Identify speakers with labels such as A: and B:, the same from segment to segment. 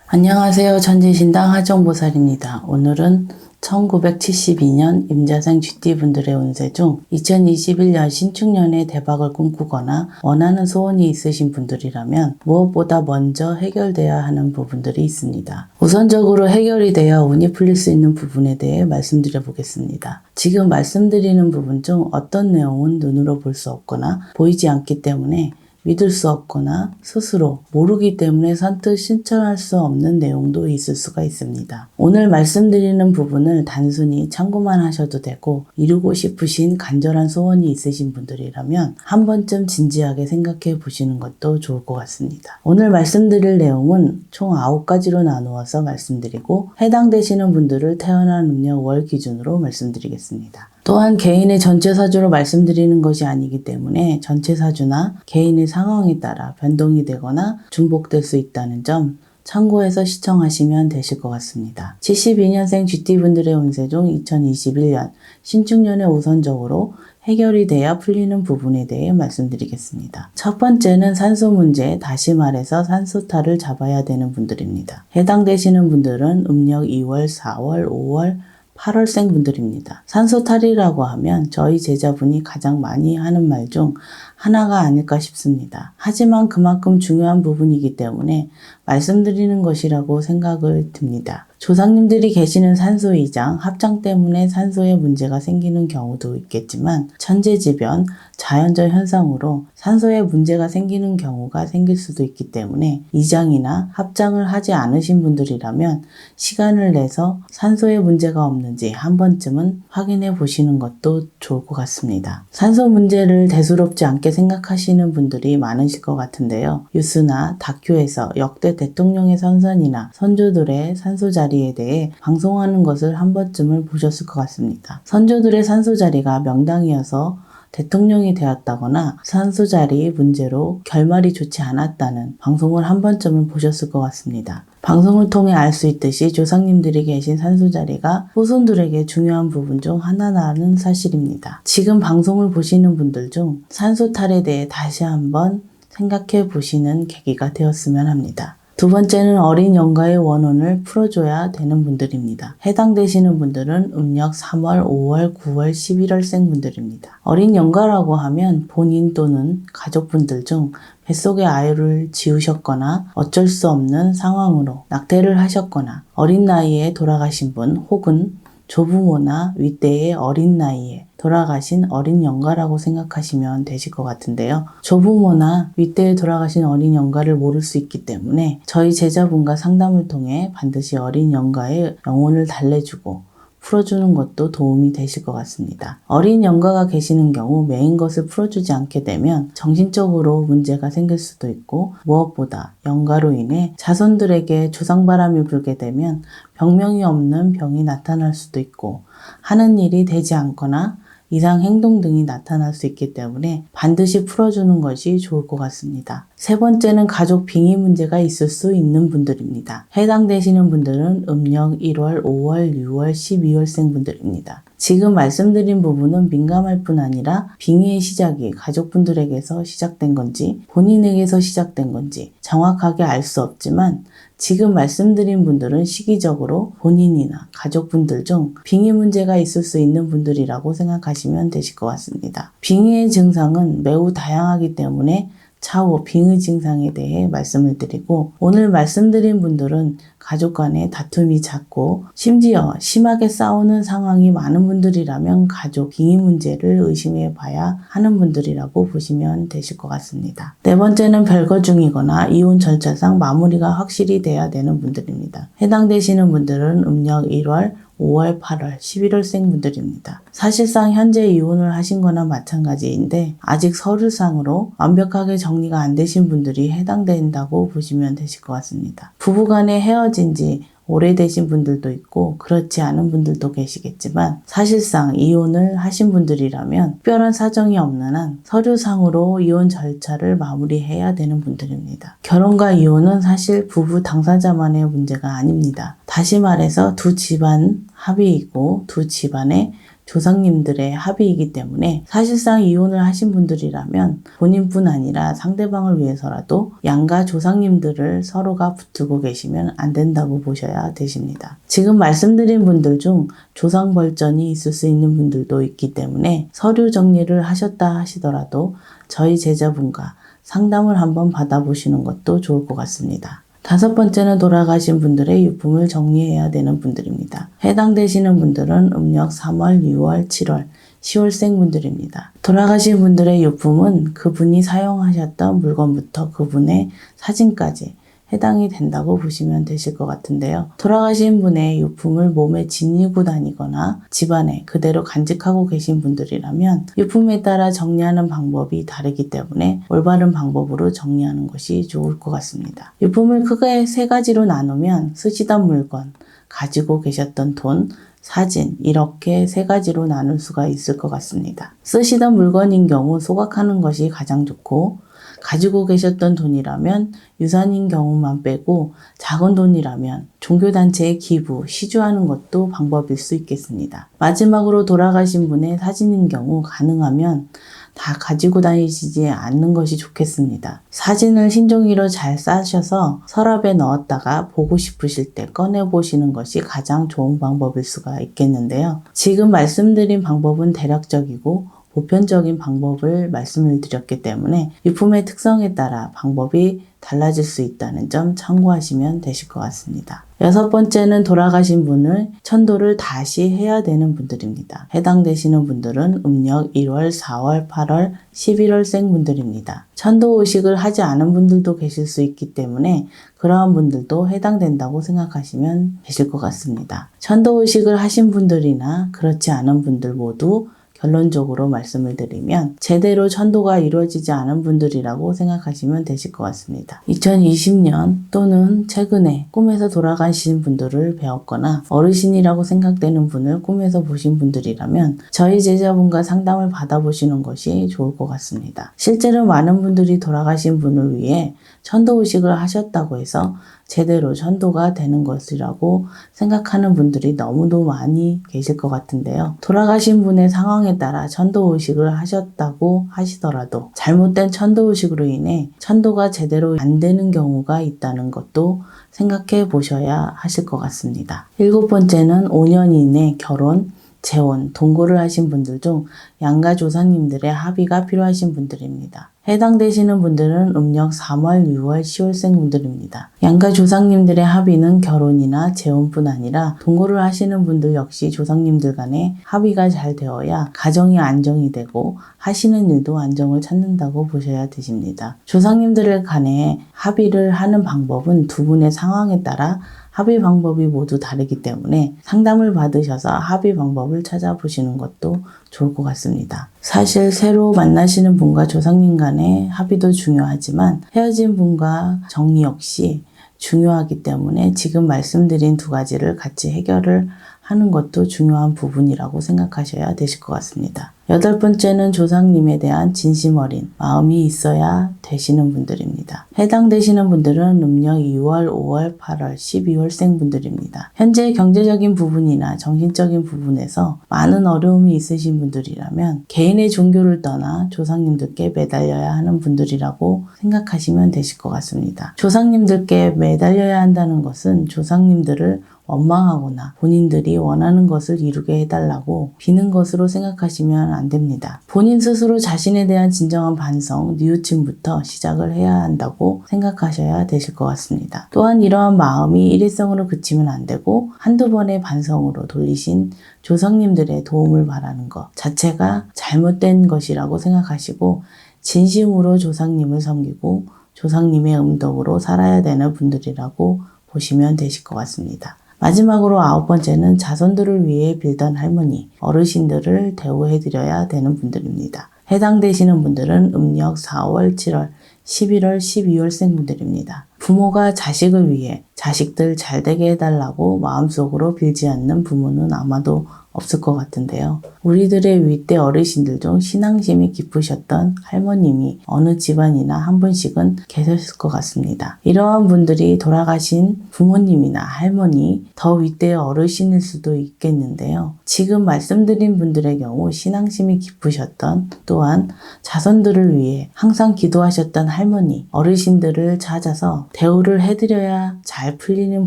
A: 안녕하세요. 천지신당 하정보살입니다. 오늘은 1972년 임자생 GT분들의 운세 중 2021년 신축년에 대박을 꿈꾸거나 원하는 소원이 있으신 분들이라면 무엇보다 먼저 해결돼야 하는 부분들이 있습니다. 우선적으로 해결이 되어 운이 풀릴 수 있는 부분에 대해 말씀드려 보겠습니다. 지금 말씀드리는 부분 중 어떤 내용은 눈으로 볼 수 없거나 보이지 않기 때문에 믿을 수 없거나 스스로 모르기 때문에 선뜻 신청할 수 없는 내용도 있을 수가 있습니다. 오늘 말씀드리는 부분을 단순히 참고만 하셔도 되고 이루고 싶으신 간절한 소원이 있으신 분들이라면 한 번쯤 진지하게 생각해 보시는 것도 좋을 것 같습니다. 오늘 말씀드릴 내용은 총 9가지로 나누어서 말씀드리고 해당되시는 분들을 태어난 음력 월 기준으로 말씀드리겠습니다. 또한 개인의 전체 사주로 말씀드리는 것이 아니기 때문에 전체 사주나 개인의 상황에 따라 변동이 되거나 중복될 수 있다는 점 참고해서 시청하시면 되실 것 같습니다. 72년생 GT분들의 운세 중 2021년 신축년에 우선적으로 해결이 돼야 풀리는 부분에 대해 말씀드리겠습니다. 첫 번째는 산소 문제, 다시 말해서 산소탈을 잡아야 되는 분들입니다. 해당되시는 분들은 음력 2월, 4월, 5월, 8월생 분들입니다. 산소탈이라고 하면 저희 제자분이 가장 많이 하는 말 중 하나가 아닐까 싶습니다. 하지만 그만큼 중요한 부분이기 때문에 말씀드리는 것이라고 생각을 듭니다. 조상님들이 계시는 산소이장, 합장 때문에 산소에 문제가 생기는 경우도 있겠지만 천재지변, 자연적 현상으로 산소에 문제가 생기는 경우가 생길 수도 있기 때문에 이장이나 합장을 하지 않으신 분들이라면 시간을 내서 산소에 문제가 없는지 한 번쯤은 확인해 보시는 것도 좋을 것 같습니다. 산소 문제를 대수롭지 않게 생각하시는 분들이 많으실 것 같은데요. 뉴스나 다큐에서 역대 대통령의 선선이나 선조들의 산소 자리에 대해 방송하는 것을 한 번쯤은 보셨을 것 같습니다. 선조들의 산소 자리가 명당이어서 대통령이 되었다거나 산소 자리 문제로 결말이 좋지 않았다는 방송을 한 번쯤은 보셨을 것 같습니다. 방송을 통해 알 수 있듯이 조상님들이 계신 산소 자리가 후손들에게 중요한 부분 중 하나라는 사실입니다. 지금 방송을 보시는 분들 중 산소탈에 대해 다시 한번 생각해 보시는 계기가 되었으면 합니다. 두 번째는 어린 영가의 원혼을 풀어줘야 되는 분들입니다. 해당되시는 분들은 음력 3월, 5월, 9월, 11월생 분들입니다. 어린 영가라고 하면 본인 또는 가족분들 중 뱃속에 아이를 지우셨거나 어쩔 수 없는 상황으로 낙태를 하셨거나 어린 나이에 돌아가신 분 혹은 조부모나 윗대의 어린 나이에 돌아가신 어린 영가라고 생각하시면 되실 것 같은데요. 조부모나 윗대에 돌아가신 어린 영가를 모를 수 있기 때문에 저희 제자분과 상담을 통해 반드시 어린 영가의 영혼을 달래주고 풀어주는 것도 도움이 되실 것 같습니다. 어린 영가가 계시는 경우 메인 것을 풀어주지 않게 되면 정신적으로 문제가 생길 수도 있고 무엇보다 영가로 인해 자손들에게 조상바람이 불게 되면 병명이 없는 병이 나타날 수도 있고 하는 일이 되지 않거나 이상 행동 등이 나타날 수 있기 때문에 반드시 풀어주는 것이 좋을 것 같습니다. 세 번째는 가족 빙의 문제가 있을 수 있는 분들입니다. 해당되시는 분들은 음력 1월, 5월, 6월, 12월생 분들입니다. 지금 말씀드린 부분은 민감할 뿐 아니라 빙의의 시작이 가족분들에게서 시작된 건지 본인에게서 시작된 건지 정확하게 알 수 없지만 지금 말씀드린 분들은 시기적으로 본인이나 가족분들 중 빙의 문제가 있을 수 있는 분들이라고 생각하시면 되실 것 같습니다. 빙의의 증상은 매우 다양하기 때문에 차후 빙의 증상에 대해 말씀을 드리고 오늘 말씀드린 분들은 가족 간의 다툼이 잦고 심지어 심하게 싸우는 상황이 많은 분들이라면 가족 빙의 문제를 의심해 봐야 하는 분들이라고 보시면 되실 것 같습니다. 네 번째는 별거 중이거나 이혼 절차상 마무리가 확실히 돼야 되는 분들입니다. 해당되시는 분들은 음력 1월, 5월, 8월, 11월생 분들입니다. 사실상 현재 이혼을 하신 거나 마찬가지인데 아직 서류상으로 완벽하게 정리가 안 되신 분들이 해당된다고 보시면 되실 것 같습니다. 부부간에 헤어진 지 오래되신 분들도 있고 그렇지 않은 분들도 계시겠지만 사실상 이혼을 하신 분들이라면 특별한 사정이 없는 한 서류상으로 이혼 절차를 마무리해야 되는 분들입니다. 결혼과 이혼은 사실 부부 당사자만의 문제가 아닙니다. 다시 말해서 두 집안 합의이고 두 집안의 조상님들의 합의이기 때문에 사실상 이혼을 하신 분들이라면 본인뿐 아니라 상대방을 위해서라도 양가 조상님들을 서로가 붙들고 계시면 안 된다고 보셔야 되십니다. 지금 말씀드린 분들 중 조상 벌전이 있을 수 있는 분들도 있기 때문에 서류 정리를 하셨다 하시더라도 저희 제자분과 상담을 한번 받아보시는 것도 좋을 것 같습니다. 5번째는 돌아가신 분들의 유품을 정리해야 되는 분들입니다. 해당되시는 분들은 음력 3월, 6월, 7월, 10월생 분들입니다. 돌아가신 분들의 유품은 그분이 사용하셨던 물건부터 그분의 사진까지 해당이 된다고 보시면 되실 것 같은데요. 돌아가신 분의 유품을 몸에 지니고 다니거나 집안에 그대로 간직하고 계신 분들이라면 유품에 따라 정리하는 방법이 다르기 때문에 올바른 방법으로 정리하는 것이 좋을 것 같습니다. 유품을 크게 3가지로 나누면 쓰시던 물건, 가지고 계셨던 돈, 사진 이렇게 3가지로 나눌 수가 있을 것 같습니다. 쓰시던 물건인 경우 소각하는 것이 가장 좋고 가지고 계셨던 돈이라면 유산인 경우만 빼고 작은 돈이라면 종교단체에 기부, 시주하는 것도 방법일 수 있겠습니다. 마지막으로 돌아가신 분의 사진인 경우 가능하면 다 가지고 다니시지 않는 것이 좋겠습니다. 사진을 흰종이로 잘 싸셔서 서랍에 넣었다가 보고 싶으실 때 꺼내보시는 것이 가장 좋은 방법일 수가 있겠는데요. 지금 말씀드린 방법은 대략적이고 보편적인 방법을 말씀을 드렸기 때문에 유품의 특성에 따라 방법이 달라질 수 있다는 점 참고하시면 되실 것 같습니다. 6번째는 돌아가신 분을 천도를 다시 해야 되는 분들입니다. 해당되시는 분들은 음력 1월, 4월, 8월, 11월생 분들입니다. 천도 의식을 하지 않은 분들도 계실 수 있기 때문에 그러한 분들도 해당된다고 생각하시면 되실 것 같습니다. 천도 의식을 하신 분들이나 그렇지 않은 분들 모두 결론적으로 말씀을 드리면 제대로 천도가 이루어지지 않은 분들이라고 생각하시면 되실 것 같습니다. 2020년 또는 최근에 꿈에서 돌아가신 분들을 배웠거나 어르신이라고 생각되는 분을 꿈에서 보신 분들이라면 저희 제자분과 상담을 받아보시는 것이 좋을 것 같습니다. 실제로 많은 분들이 돌아가신 분을 위해 천도의식을 하셨다고 해서 제대로 천도가 되는 것이라고 생각하는 분들이 너무도 많이 계실 것 같은데요. 돌아가신 분의 상황에 따라 천도의식을 하셨다고 하시더라도 잘못된 천도의식으로 인해 천도가 제대로 안 되는 경우가 있다는 것도 생각해 보셔야 하실 것 같습니다. 7번째는 5년 이내 결혼, 재혼, 동거를 하신 분들 중 양가 조상님들의 합의가 필요하신 분들입니다. 해당되시는 분들은 음력 3월, 6월, 10월생 분들입니다. 양가 조상님들의 합의는 결혼이나 재혼뿐 아니라 동거를 하시는 분들 역시 조상님들 간에 합의가 잘 되어야 가정이 안정이 되고 하시는 일도 안정을 찾는다고 보셔야 되십니다. 조상님들 간에 합의를 하는 방법은 두 분의 상황에 따라 합의 방법이 모두 다르기 때문에 상담을 받으셔서 합의 방법을 찾아보시는 것도 좋을 것 같습니다. 사실 새로 만나시는 분과 조상님 간의 합의도 중요하지만 헤어진 분과 정리 역시 중요하기 때문에 지금 말씀드린 2가지를 같이 해결을 하는 것도 중요한 부분이라고 생각하셔야 되실 것 같습니다. 8번째는 조상님에 대한 진심 어린 마음이 있어야 되시는 분들입니다. 해당되시는 분들은 음력 2월, 5월, 8월, 12월생 분들입니다. 현재 경제적인 부분이나 정신적인 부분에서 많은 어려움이 있으신 분들이라면 개인의 종교를 떠나 조상님들께 매달려야 하는 분들이라고 생각하시면 되실 것 같습니다. 조상님들께 매달려야 한다는 것은 조상님들을 원망하거나 본인들이 원하는 것을 이루게 해달라고 비는 것으로 생각하시면 안 됩니다. 본인 스스로 자신에 대한 진정한 반성, 뉘우침부터 시작을 해야 한다고 생각하셔야 되실 것 같습니다. 또한 이러한 마음이 일회성으로 그치면 안 되고 한두 번의 반성으로 돌리신 조상님들의 도움을 바라는 것 자체가 잘못된 것이라고 생각하시고 진심으로 조상님을 섬기고 조상님의 음덕으로 살아야 되는 분들이라고 보시면 되실 것 같습니다. 마지막으로 9번째는 자손들을 위해 빌던 할머니, 어르신들을 대우해드려야 되는 분들입니다. 해당되시는 분들은 음력 4월, 7월, 11월, 12월생 분들입니다. 부모가 자식을 위해 자식들 잘 되게 해달라고 마음속으로 빌지 않는 부모는 아마도 없을 것 같은데요. 우리들의 윗대 어르신들 중 신앙심이 깊으셨던 할머님이 어느 집안이나 한 분씩은 계셨을 것 같습니다. 이러한 분들이 돌아가신 부모님이나 할머니, 더 윗대의 어르신일 수도 있겠는데요. 지금 말씀드린 분들의 경우 신앙심이 깊으셨던, 또한 자손들을 위해 항상 기도하셨던 할머니, 어르신들을 찾아서 대우를 해드려야 잘 풀리는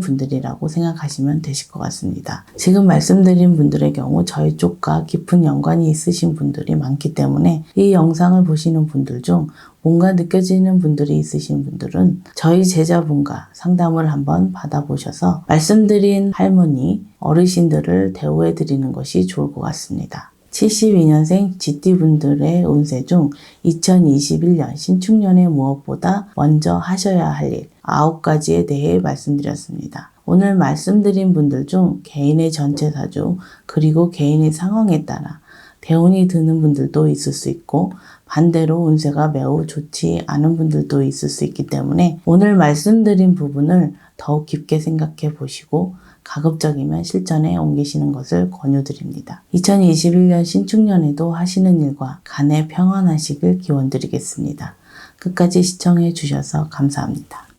A: 분들이라고 생각하시면 되실 것 같습니다. 지금 말씀드린 분들의 경우 저희 쪽과 깊은 연관이 있으신 분들이 많기 때문에 이 영상을 보시는 분들 중 뭔가 느껴지는 분들이 있으신 분들은 저희 제자분과 상담을 한번 받아보셔서 말씀드린 할머니, 어르신들을 대우해 드리는 것이 좋을 것 같습니다. 72년생 GT분들의 운세 중 2021년 신축년에 무엇보다 먼저 하셔야 할 일 9가지에 대해 말씀드렸습니다. 오늘 말씀드린 분들 중 개인의 전체 사주 그리고 개인의 상황에 따라 대운이 드는 분들도 있을 수 있고 반대로 운세가 매우 좋지 않은 분들도 있을 수 있기 때문에 오늘 말씀드린 부분을 더욱 깊게 생각해 보시고 가급적이면 실전에 옮기시는 것을 권유드립니다. 2021년 신축년에도 하시는 일과 간에 평안하시길 기원드리겠습니다. 끝까지 시청해 주셔서 감사합니다.